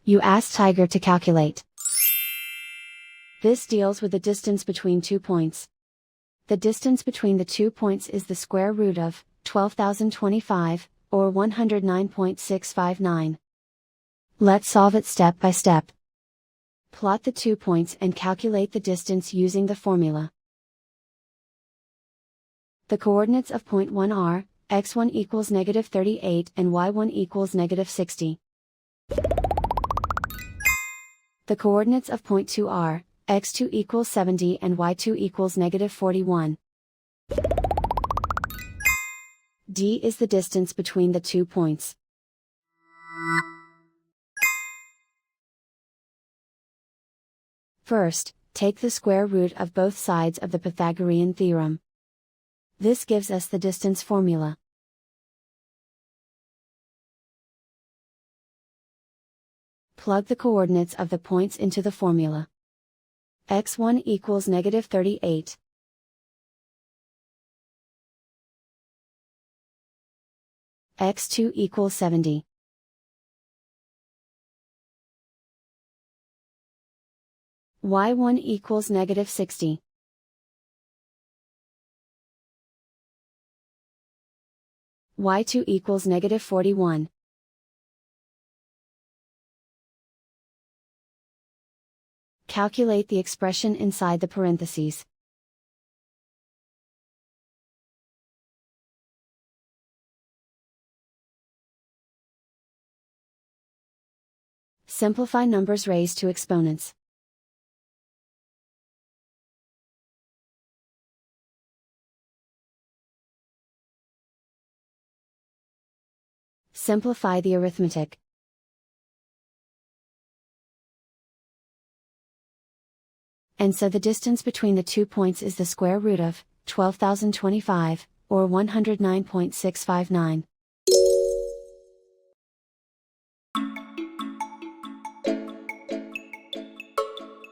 You ask Tiger to calculate. This deals with the distance between 2 points. The distance between the 2 points is the square root of 12,025, or 109.659. Let's solve it step by step. Plot the 2 points and calculate the distance using the formula. The coordinates of point 1 are, x1 equals negative 38 and y1 equals negative 60. The coordinates of point 2 are, x2 equals 70 and y2 equals negative 41. D is the distance between the 2 points. First, take the square root of both sides of the Pythagorean theorem. This gives us the distance formula. Plug the coordinates of the points into the formula. x1 equals negative 38. x2 equals 70. y1 equals negative 60. y2 equals negative 41. Calculate the expression inside the parentheses. Simplify numbers raised to exponents. Simplify the arithmetic. And so the distance between the 2 points is the square root of 12,025, or 109.659.